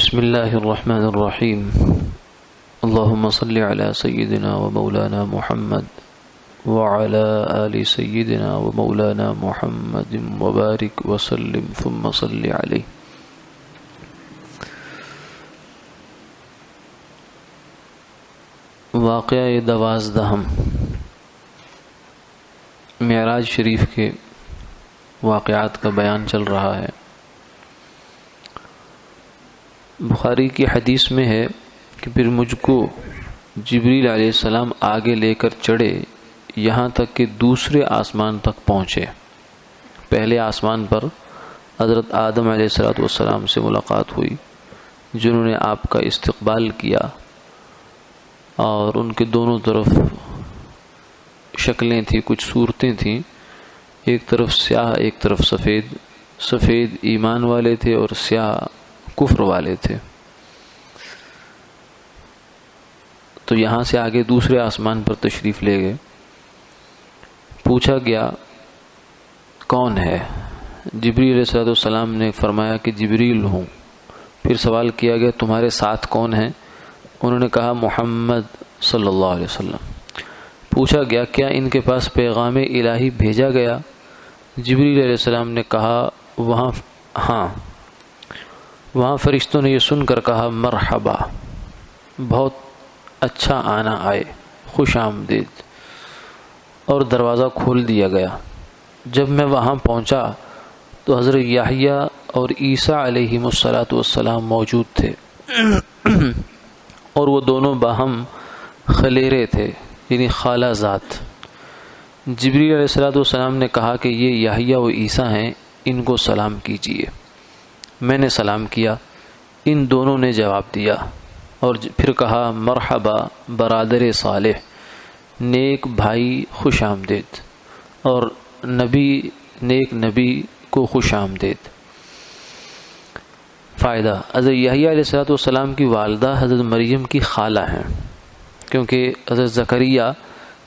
بسم اللہ الرحمن الرحیم اللہم صلی علی سیدنا و مولانا محمد وعلی آل سیدنا و مولانا محمد وبارک وسلم ثم صلی علیہ۔ واقعہ 12 معراج شریف کے واقعات کا بیان چل رہا ہے۔ بخاری کی حدیث میں ہے کہ پھر مجھ کو جبریل علیہ السلام آگے لے کر چڑھے یہاں تک کہ دوسرے آسمان تک پہنچے۔ پہلے آسمان پر حضرت آدم علیہ السلام سے ملاقات ہوئی، جنہوں نے آپ کا استقبال کیا اور ان کے دونوں طرف شکلیں تھیں، کچھ صورتیں تھیں، ایک طرف سیاہ ایک طرف سفید۔ سفید ایمان والے تھے اور سیاہ کفر والے تھے۔ تو یہاں سے آگے دوسرے آسمان پر تشریف لے گئے۔ پوچھا گیا کون ہے؟ جبریل علیہ السلام نے فرمایا کہ جبریل ہوں۔ پھر سوال کیا گیا تمہارے ساتھ کون ہیں؟ انہوں نے کہا محمد صلی اللہ علیہ وسلم۔ پوچھا گیا کیا ان کے پاس پیغام الہی بھیجا گیا؟ جبریل علیہ السلام نے کہا ہاں۔ وہاں فرشتوں نے یہ سن کر کہا مرحبا، بہت اچھا آنا آئے، خوش آمدید، اور دروازہ کھول دیا گیا۔ جب میں وہاں پہنچا تو حضرت یحییٰ اور عیسیٰ علیہم السلام موجود تھے اور وہ دونوں باہم خلیرے تھے، یعنی خالہ ذات۔ جبریل علیہ السلام نے کہا کہ یہ یحییٰ و عیسیٰ ہیں، ان کو سلام کیجیے۔ میں نے سلام کیا، ان دونوں نے جواب دیا اور پھر کہا مرحبا برادر صالح، نیک بھائی خوش آمدید، اور نیک نبی کو خوش آمدید۔ فائدہ: حضرت یحییٰ علیہ السلام کی والدہ حضرت مریم کی خالہ ہیں، کیونکہ حضرت زکریا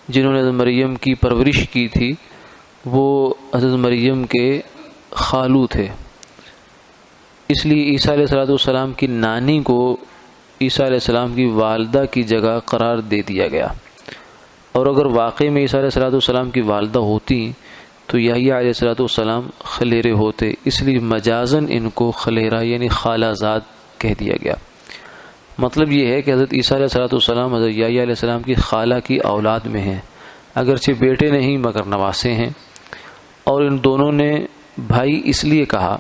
جنہوں نے حضرت مریم کی پرورش کی تھی وہ حضرت مریم کے خالو تھے، اس لیے عیسیٰ علیہ السلام کی نانی کو عیسیٰ علیہ السلام کی والدہ کی جگہ قرار دے دیا گیا۔ اور اگر واقعی میں عیسیٰ علیہ السلام کی والدہ ہوتی تو یحییٰ علیہ السلام خلیرے ہوتے، اس لیے مجازاً ان کو خلیرہ یعنی خالہ زاد کہہ دیا گیا۔ مطلب یہ ہے کہ حضرت عیسیٰ علیہ السلام حضرت یحییٰ علیہ السلام کی خالہ کی اولاد میں ہیں، اگرچہ بیٹے نہیں مگر نواسے ہیں۔ اور ان دونوں نے بھائی اس لیے کہا،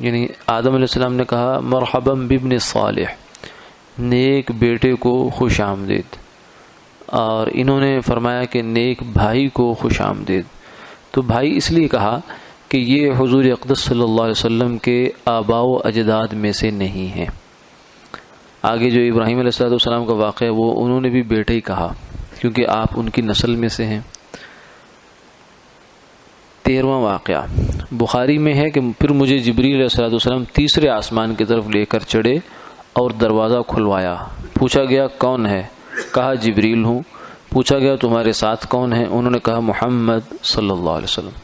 یعنی آدم علیہ السلام نے کہا مرحبا بابن صالح، نیک بیٹے کو خوش آمدید، اور انہوں نے فرمایا کہ نیک بھائی کو خوش آمدید۔ تو بھائی اس لیے کہا کہ یہ حضور اقدس صلی اللہ علیہ وسلم کے آباء و اجداد میں سے نہیں ہیں۔ آگے جو ابراہیم علیہ السلام کا واقعہ وہ انہوں نے بھی بیٹے ہی کہا، کیونکہ آپ ان کی نسل میں سے ہیں۔ 13واں واقعہ بخاری میں ہے کہ پھر مجھے جبریل علیہ السلام تیسرے آسمان کی طرف لے کر چڑھے اور دروازہ کھلوایا۔ پوچھا گیا کون ہے؟ کہا جبریل ہوں۔ پوچھا گیا تمہارے ساتھ کون ہیں؟ انہوں نے کہا محمد صلی اللہ علیہ وسلم۔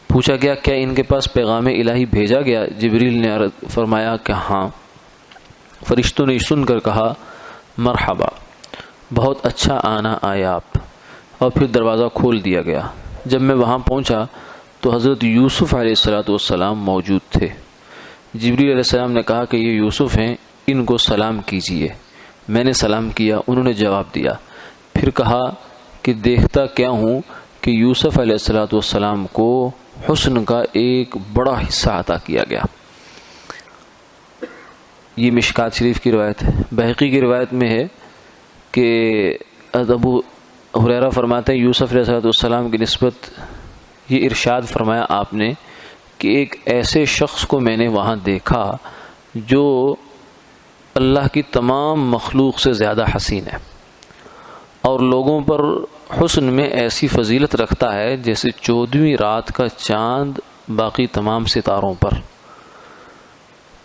پوچھا گیا کیا ان کے پاس پیغام الہی بھیجا گیا؟ جبریل نے فرمایا کہ ہاں۔ فرشتوں نے سن کر کہا مرحبا، بہت اچھا آنا آئے آپ، اور پھر دروازہ کھول دیا گیا۔ جب میں وہاں پہنچا تو حضرت یوسف علیہ السلام موجود تھے۔ جبریل علیہ السلام نے کہا کہ یہ یوسف ہیں، ان کو سلام کیجیے۔ میں نے سلام کیا، انہوں نے جواب دیا۔ پھر کہا کہ دیکھتا کیا ہوں کہ یوسف علیہ السلام کو حسن کا ایک بڑا حصہ عطا کیا گیا۔ یہ مشکات شریف کی روایت ہے۔ بہقی کی روایت میں ہے کہ ابو ہریرہ فرماتے ہیں یوسف علیہ السلام کی نسبت یہ ارشاد فرمایا آپ نے کہ ایک ایسے شخص کو میں نے وہاں دیکھا جو اللہ کی تمام مخلوق سے زیادہ حسین ہے، اور لوگوں پر حسن میں ایسی فضیلت رکھتا ہے جیسے 14ویں رات کا چاند باقی تمام ستاروں پر۔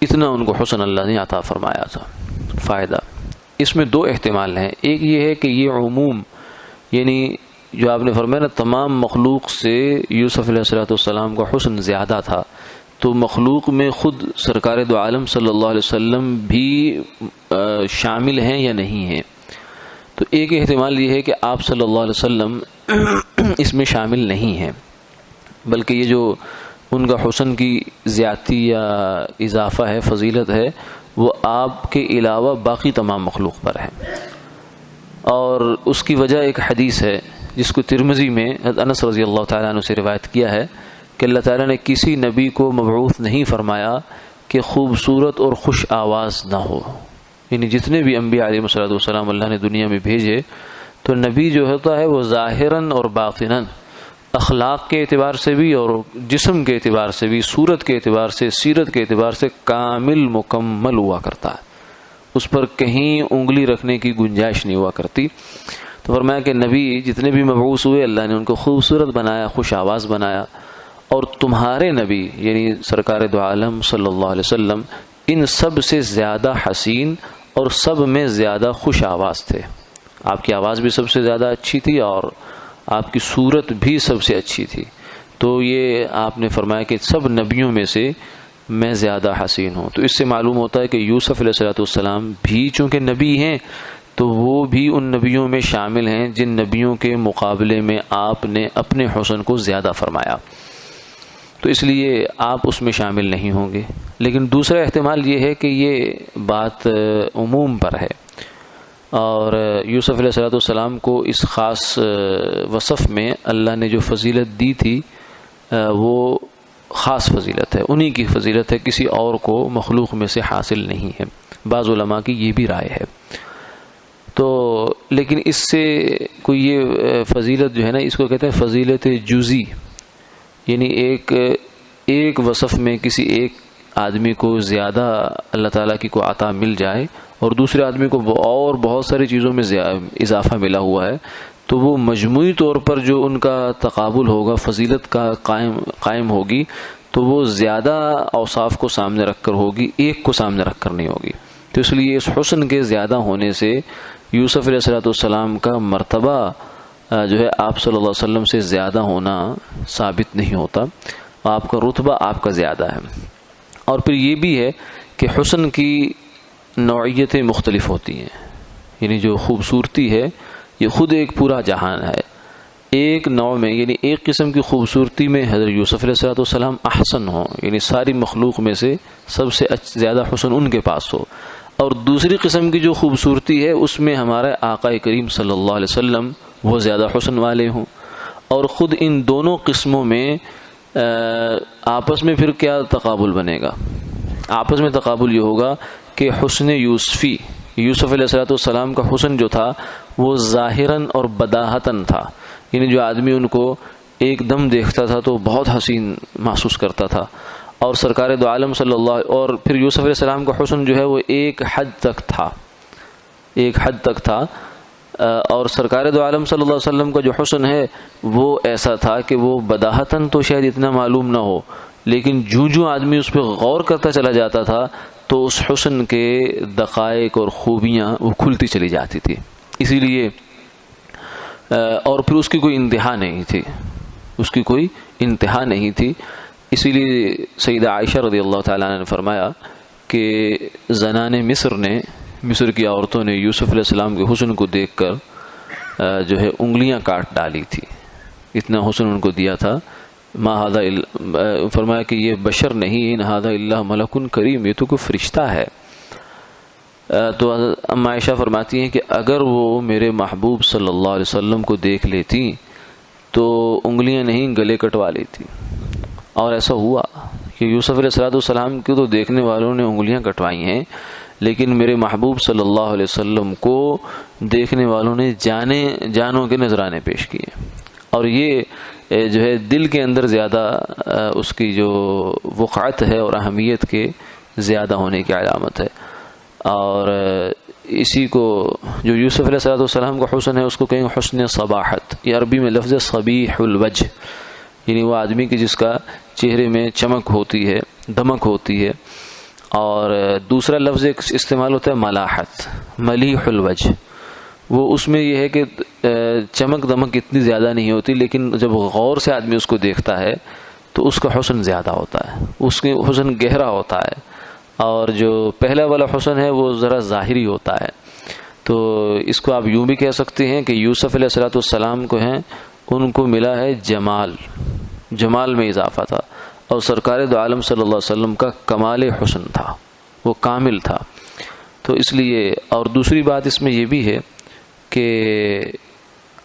اتنا ان کو حسن اللہ نے عطا فرمایا تھا۔ فائدہ: اس میں 2 احتمال ہیں۔ ایک یہ ہے کہ یہ عموم، یعنی جو آپ نے فرمایا نا تمام مخلوق سے یوسف علیہ السلام کا حسن زیادہ تھا، تو مخلوق میں خود سرکار دو عالم صلی اللہ علیہ وسلم بھی شامل ہیں یا نہیں ہیں؟ تو ایک احتمال یہ ہے کہ آپ صلی اللہ علیہ وسلم اس میں شامل نہیں ہیں، بلکہ یہ جو ان کا حسن کی زیادتی یا اضافہ ہے، فضیلت ہے، وہ آپ کے علاوہ باقی تمام مخلوق پر ہے۔ اور اس کی وجہ ایک حدیث ہے جس کو ترمذی میں انس رضی اللہ تعالیٰ عنہ سے روایت کیا ہے کہ اللہ تعالیٰ نے کسی نبی کو مبعوث نہیں فرمایا کہ خوبصورت اور خوش آواز نہ ہو۔ یعنی جتنے بھی انبیاء علیہ السلام اللہ نے دنیا میں بھیجے تو نبی جو ہوتا ہے وہ ظاہراً اور باطناً، اخلاق کے اعتبار سے بھی اور جسم کے اعتبار سے بھی، صورت کے اعتبار سے، سیرت کے اعتبار سے کامل مکمل ہوا کرتا ہے، اس پر کہیں انگلی رکھنے کی گنجائش نہیں ہوا کرتی۔ تو فرمایا کہ نبی جتنے بھی مبعوث ہوئے اللہ نے ان کو خوبصورت بنایا، خوش آواز بنایا، اور تمہارے نبی یعنی سرکار دو عالم صلی اللہ علیہ وسلم ان سب سے زیادہ حسین اور سب میں زیادہ خوش آواز تھے۔ آپ کی آواز بھی سب سے زیادہ اچھی تھی اور آپ کی صورت بھی سب سے اچھی تھی۔ تو یہ آپ نے فرمایا کہ سب نبیوں میں سے میں زیادہ حسین ہوں۔ تو اس سے معلوم ہوتا ہے کہ یوسف علیہ السلام بھی چونکہ نبی ہیں تو وہ بھی ان نبیوں میں شامل ہیں جن نبیوں کے مقابلے میں آپ نے اپنے حسن کو زیادہ فرمایا، تو اس لیے آپ اس میں شامل نہیں ہوں گے۔ لیکن دوسرا احتمال یہ ہے کہ یہ بات عموم پر ہے، اور یوسف علیہ السلام کو اس خاص وصف میں اللہ نے جو فضیلت دی تھی وہ خاص فضیلت ہے، انہی کی فضیلت ہے، کسی اور کو مخلوق میں سے حاصل نہیں ہے۔ بعض علماء کی یہ بھی رائے ہے۔ تو لیکن اس سے کوئی یہ فضیلت جو ہے نا، اس کو کہتے ہیں فضیلت جزئی، یعنی ایک وصف میں کسی ایک آدمی کو زیادہ اللہ تعالیٰ کی کو عطا مل جائے اور دوسرے آدمی کو اور بہت ساری چیزوں میں اضافہ ملا ہوا ہے، تو وہ مجموعی طور پر جو ان کا تقابل ہوگا، فضیلت کا قائم ہوگی، تو وہ زیادہ اوصاف کو سامنے رکھ کر ہوگی، ایک کو سامنے رکھ کر نہیں ہوگی۔ تو اس لیے اس حسن کے زیادہ ہونے سے یوسف علیہ السلام کا مرتبہ جو ہے آپ صلی اللہ علیہ وسلم سے زیادہ ہونا ثابت نہیں ہوتا، آپ کا رتبہ آپ کا زیادہ ہے۔ اور پھر یہ بھی ہے کہ حسن کی نوعیتیں مختلف ہوتی ہیں، یعنی جو خوبصورتی ہے یہ خود ایک پورا جہان ہے۔ ایک نوع میں یعنی ایک قسم کی خوبصورتی میں حضرت یوسف علیہ السلام احسن ہوں، یعنی ساری مخلوق میں سے سب سے زیادہ حسن ان کے پاس ہو، اور دوسری قسم کی جو خوبصورتی ہے اس میں ہمارے آقا کریم صلی اللہ علیہ وسلم وہ زیادہ حسن والے ہوں۔ اور خود ان دونوں قسموں میں آپس میں پھر کیا تقابل بنے گا؟ آپس میں تقابل یہ ہوگا کہ حسن یوسفی، یوسف علیہ السلام کا حسن جو تھا وہ ظاہراً اور بداہتاً تھا، یعنی جو آدمی ان کو ایک دم دیکھتا تھا تو بہت حسین محسوس کرتا تھا، اور سرکار دو عالم صلی اللہ، اور پھر یوسف علیہ السلام کا حسن جو ہے وہ ایک حد تک تھا، اور سرکار دو عالم صلی اللہ علیہ وسلم کا جو حسن ہے وہ ایسا تھا کہ وہ بداہتاً تو شاید اتنا معلوم نہ ہو، لیکن جو آدمی اس پہ غور کرتا چلا جاتا تھا تو اس حسن کے دقائق اور خوبیاں وہ کھلتی چلی جاتی تھی۔ اسی لیے اور پھر اس کی کوئی انتہا نہیں تھی، اسی لیے سیدہ عائشہ رضی اللہ تعالیٰ عنہ نے فرمایا کہ زنان مصر کی عورتوں نے یوسف علیہ السلام کے حسن کو دیکھ کر جو ہے انگلیاں کاٹ ڈالی تھی، اتنا حسن ان کو دیا تھا۔ فرمایا کہ یہ بشر نہیں، ان ھذا الا ملک کریم، یہ تو کوئی فرشتہ ہے۔ تو اما عائشہ فرماتی ہیں کہ اگر وہ میرے محبوب صلی اللہ علیہ وسلم کو دیکھ لیتی تو انگلیاں نہیں گلے کٹوا لیتی، اور ایسا ہوا کہ یوسف علیہ السلام کی تو دیکھنے والوں نے انگلیاں کٹوائی ہیں، لیکن میرے محبوب صلی اللہ علیہ وسلم کو دیکھنے والوں نے جانوں کے نذرانے پیش کیے، اور یہ جو ہے دل کے اندر زیادہ اس کی جو وقعت ہے اور اہمیت کے زیادہ ہونے کی علامت ہے۔ اور اسی کو جو یوسف علیہ السلام کا حسن ہے اس کو کہیں گے حسن صباحت، یہ عربی میں لفظ صبیح الوجہ، یعنی وہ آدمی کی جس کا چہرے میں چمک ہوتی ہے، دمک ہوتی ہے۔ اور دوسرا لفظ ایک استعمال ہوتا ہے ملاحت، ملیح الوجہ، وہ اس میں یہ ہے کہ چمک دمک اتنی زیادہ نہیں ہوتی، لیکن جب غور سے آدمی اس کو دیکھتا ہے تو اس کا حسن زیادہ ہوتا ہے، اس کے حسن گہرا ہوتا ہے، اور جو پہلا والا حسن ہے وہ ذرا ظاہری ہوتا ہے۔ تو اس کو آپ یوں بھی کہہ سکتے ہیں کہ یوسف علیہ الصلوۃ والسلام کو ہیں ان کو ملا ہے جمال میں اضافہ تھا، اور سرکار دو عالم صلی اللہ علیہ وسلم کا کمال حسن تھا، وہ کامل تھا۔ تو اس لیے، اور دوسری بات اس میں یہ بھی ہے کہ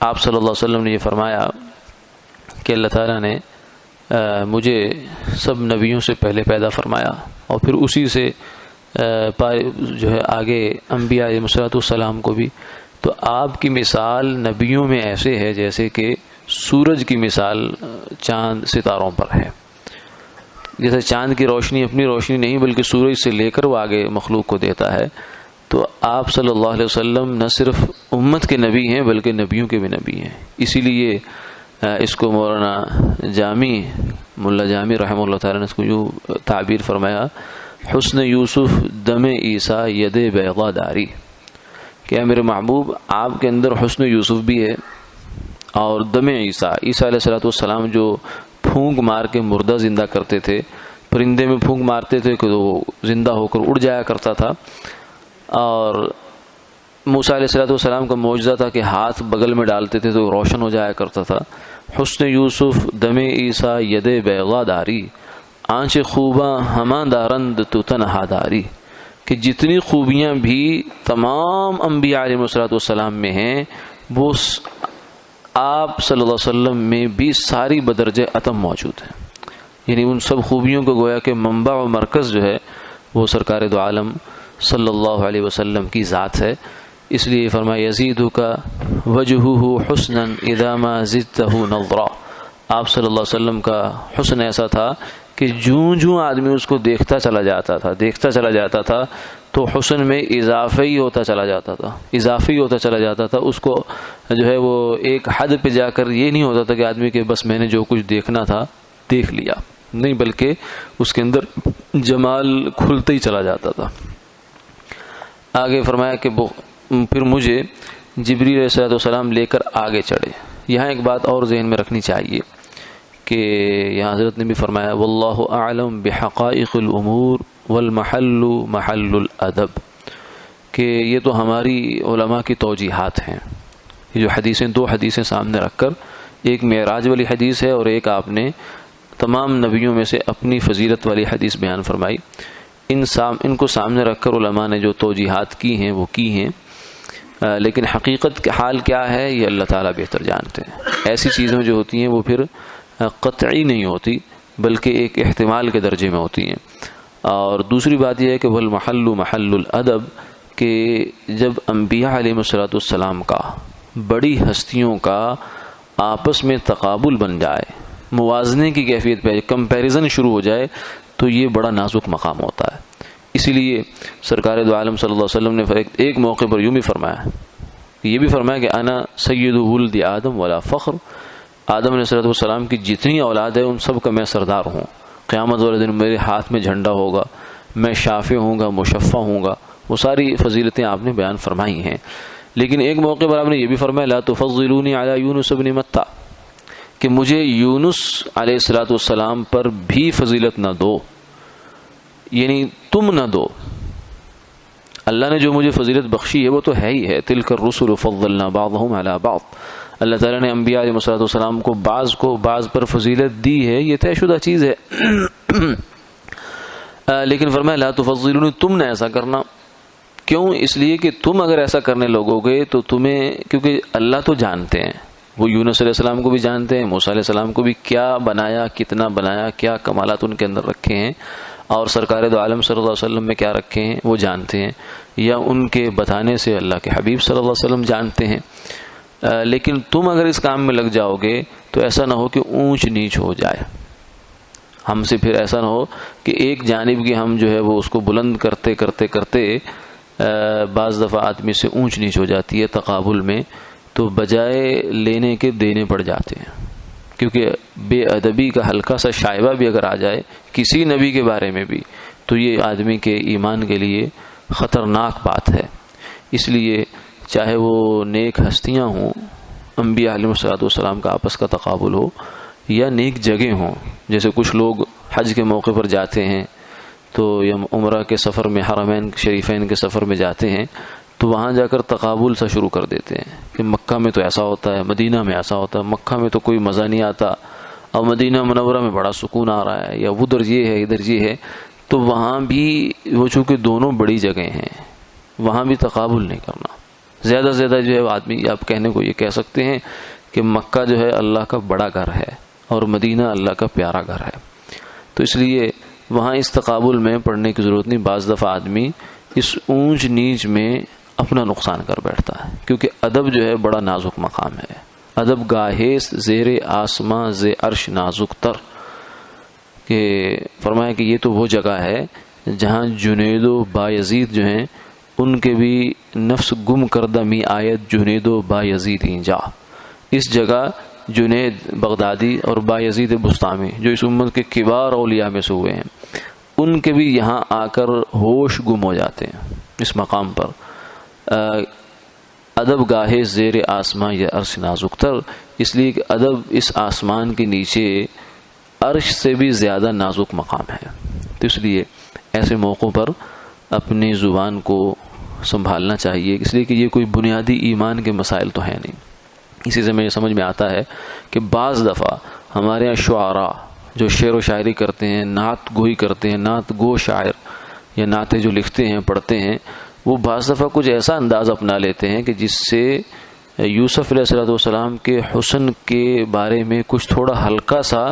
آپ صلی اللہ علیہ وسلم نے یہ فرمایا کہ اللہ تعالیٰ نے مجھے سب نبیوں سے پہلے پیدا فرمایا، اور پھر اسی سے جو ہے آگے انبیاء علیہ السلام کو بھی۔ تو آپ کی مثال نبیوں میں ایسے ہے جیسے کہ سورج کی مثال چاند ستاروں پر ہے۔ جیسے چاند کی روشنی اپنی روشنی نہیں بلکہ سورج سے لے کر وہ آگے مخلوق کو دیتا ہے، تو آپ صلی اللہ علیہ وسلم نہ صرف امت کے نبی ہیں بلکہ نبیوں کے بھی نبی ہیں۔ اسی لیے اس کو مولانا ملا جامی رحمہ اللہ تعالیٰ نے اس کو یوں تعبیر فرمایا، حسن یوسف دم عیسیٰ ید بیضا داری، کہ میرے محبوب آپ کے اندر حسن یوسف بھی ہے، اور دم عیسیٰ علیہ السلام جو پھونک مار کے مردہ زندہ کرتے تھے، پرندے میں پھونک مارتے تھے کہ وہ زندہ ہو کر اڑ جایا کرتا تھا، اور موسیٰ علیہ السلام کا معجزہ تھا کہ ہاتھ بغل میں ڈالتے تھے تو روشن ہو جایا کرتا تھا۔ حسن یوسف دم عیسیٰ ید بیضا داری، آنچ خوباں ہماں دارند تو تنہا داری، کہ جتنی خوبیاں بھی تمام انبیاء علیہ السلام میں ہیں وہ آپ صلی اللہ علیہ وسلم میں بھی ساری بدرجہ اتم موجود ہیں، یعنی ان سب خوبیوں کو گویا کہ منبع و مرکز جو ہے وہ سرکار دو عالم صلی اللہ علیہ وسلم کی ذات ہے۔ اس لیے فرمایا یزیدک وجہہ حسنا اذا ما زدتہ نظرا، آپ صلی اللہ علیہ وسلم کا حسن ایسا تھا کہ جوں آدمی اس کو دیکھتا چلا جاتا تھا تو حسن میں اضافہ ہی ہوتا چلا جاتا تھا، اس کو جو ہے وہ ایک حد پہ جا کر یہ نہیں ہوتا تھا کہ آدمی کے بس میں نے جو کچھ دیکھنا تھا دیکھ لیا، نہیں بلکہ اس کے اندر جمال کھلتا ہی چلا جاتا تھا۔ آگے فرمایا کہ پھر مجھے جبریل علیہ السلام لے کر آگے چڑھے۔ یہاں ایک بات اور ذہن میں رکھنی چاہیے کہ یہاں حضرت نے بھی فرمایا واللہ اعلم بحقائق الامور والمحل محل الادب، کہ یہ تو ہماری علماء کی توجیحات ہیں، یہ جو حدیثیں، دو حدیثیں سامنے رکھ کر، ایک معراج والی حدیث ہے اور ایک آپ نے تمام نبیوں میں سے اپنی فضیلت والی حدیث بیان فرمائی، ان کو سامنے رکھ کر علماء نے جو توجیحات کی ہیں وہ کی ہیں، لیکن حقیقت کا حال کیا ہے یہ اللہ تعالیٰ بہتر جانتے ہیں۔ ایسی چیزیں جو ہوتی ہیں وہ پھر قطعی نہیں ہوتی بلکہ ایک احتمال کے درجے میں ہوتی ہیں۔ اور دوسری بات یہ ہے کہ والمحل محل الادب، کہ جب انبیاء علیہ السلام کا، بڑی ہستیوں کا آپس میں تقابل بن جائے، موازنے کی کیفیت پہ کمپیریزن شروع ہو جائے تو یہ بڑا نازک مقام ہوتا ہے۔ اسی لیے سرکار دو عالم صلی اللہ علیہ وسلم نے ایک موقع پر یوں بھی فرمایا، یہ بھی فرمایا کہ انا سید ولد آدم ولا فخر، آدم علیہ السلام کی جتنی اولاد ہے ان سب کا میں سردار ہوں، قیامت والے دن میرے ہاتھ میں جھنڈا ہوگا، میں شافع ہوں گا، مشفع ہوں گا، وہ ساری فضیلتیں آپ نے بیان فرمائی ہیں۔ لیکن ایک موقع پر آپ نے یہ بھی فرمایا لا تفضلونی علی یونس بن متى، کہ مجھے یونس علیہ السلام پر بھی فضیلت نہ دو، یعنی تم نہ دو، اللہ نے جو مجھے فضیلت بخشی ہے وہ تو ہے ہی ہے، تلک الرسل فضلنا بعضهم علی بعض، اللہ تعالیٰ نے انبیاء علیہ السلام کو بعض پر فضیلت دی ہے، یہ طے شدہ چیز ہے، لیکن فرمایا لا تفضلونی، تم نے ایسا کرنا، کیوں؟ اس لیے کہ تم اگر ایسا کرنے لگو گے تو تمہیں، کیونکہ اللہ تو جانتے ہیں، وہ یونس علیہ السلام کو بھی جانتے ہیں، موسیٰ علیہ السلام کو بھی کیا بنایا، کتنا بنایا، کیا کمالات ان کے اندر رکھے ہیں، اور سرکار دو عالم صلی اللہ علیہ وسلم میں کیا رکھے ہیں وہ جانتے ہیں، یا ان کے بتانے سے اللہ کے حبیب صلی اللہ علیہ وسلم جانتے ہیں۔ لیکن تم اگر اس کام میں لگ جاؤ گے تو ایسا نہ ہو کہ اونچ نیچ ہو جائے ہم سے، پھر ایسا نہ ہو کہ ایک جانب کی ہم جو ہے وہ اس کو بلند کرتے کرتے کرتے بعض دفعہ آدمی سے اونچ نیچ ہو جاتی ہے تقابل میں، تو بجائے لینے کے دینے پڑ جاتے ہیں، کیونکہ بے ادبی کا ہلکا سا شائبہ بھی اگر آ جائے کسی نبی کے بارے میں بھی تو یہ آدمی کے ایمان کے لیے خطرناک بات ہے۔ اس لیے چاہے وہ نیک ہستیاں ہوں، انبیاء علیہ السلام کا آپس کا تقابل ہو، یا نیک جگہ ہوں. جیسے کچھ لوگ حج کے موقع پر جاتے ہیں تو یا عمرہ کے سفر میں حرمین شریفین کے سفر میں جاتے ہیں تو وہاں جا کر تقابل سا شروع کر دیتے ہیں کہ مکہ میں تو ایسا ہوتا ہے، مدینہ میں ایسا ہوتا ہے، مکہ میں تو کوئی مزہ نہیں آتا اور مدینہ منورہ میں بڑا سکون آ رہا ہے، یا ادھر یہ ہے ادھر یہ ہے. تو وہاں بھی وہ چونکہ دونوں بڑی جگہیں ہیں وہاں بھی تقابل نہیں کرنا. زیادہ سے زیادہ جو ہے آدمی آپ کہنے کو یہ کہہ سکتے ہیں کہ مکہ جو ہے اللہ کا بڑا گھر ہے اور مدینہ اللہ کا پیارا گھر ہے. تو اس لیے وہاں اس تقابل میں پڑھنے کی ضرورت نہیں. بعض دفعہ آدمی اس اونچ نیچ میں اپنا نقصان کر بیٹھتا ہے، کیونکہ ادب جو ہے بڑا نازک مقام ہے. ادب گاہیس زیر آسماں ز عرش نازک تر، کہ فرمایا کہ یہ تو وہ جگہ ہے جہاں جنید و بایزید جو ہیں ان کے بھی نفس گم کردہ می آیت جنید و بایزید جا. اس جگہ جنید بغدادی اور بایزید بستامی جو اس امت کے کبار اولیاء میں سے ہوئے ہیں ان کے بھی یہاں آ کر ہوش گم ہو جاتے ہیں اس مقام پر. ادب گاہے زیر آسمان یا عرش نازک تر، اس لیے کہ ادب اس آسمان کے نیچے عرش سے بھی زیادہ نازک مقام ہے. تو اس لیے ایسے موقعوں پر اپنی زبان کو سنبھالنا چاہیے، اس لیے کہ یہ کوئی بنیادی ایمان کے مسائل تو ہیں نہیں. اسی سے مجھے سمجھ میں آتا ہے کہ بعض دفعہ ہمارے یہاں شعراء جو شعر و شاعری کرتے ہیں، نعت گوئی کرتے ہیں، نعت گو شاعر یا نعتیں جو لکھتے ہیں پڑھتے ہیں، وہ بعض دفعہ کچھ ایسا انداز اپنا لیتے ہیں کہ جس سے یوسف علیہ السلام کے حسن کے بارے میں کچھ تھوڑا ہلکا سا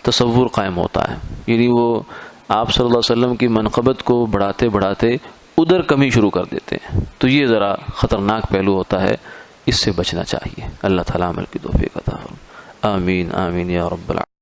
تصور قائم ہوتا ہے. یعنی وہ آپ صلی اللہ علیہ وسلم کی منقبت کو بڑھاتے بڑھاتے ادھر کمی شروع کر دیتے ہیں. تو یہ ذرا خطرناک پہلو ہوتا ہے، اس سے بچنا چاہیے. اللہ تعالیٰ عمل کی توفیق عطا فرمائے. آمین آمین یا رب العالمین.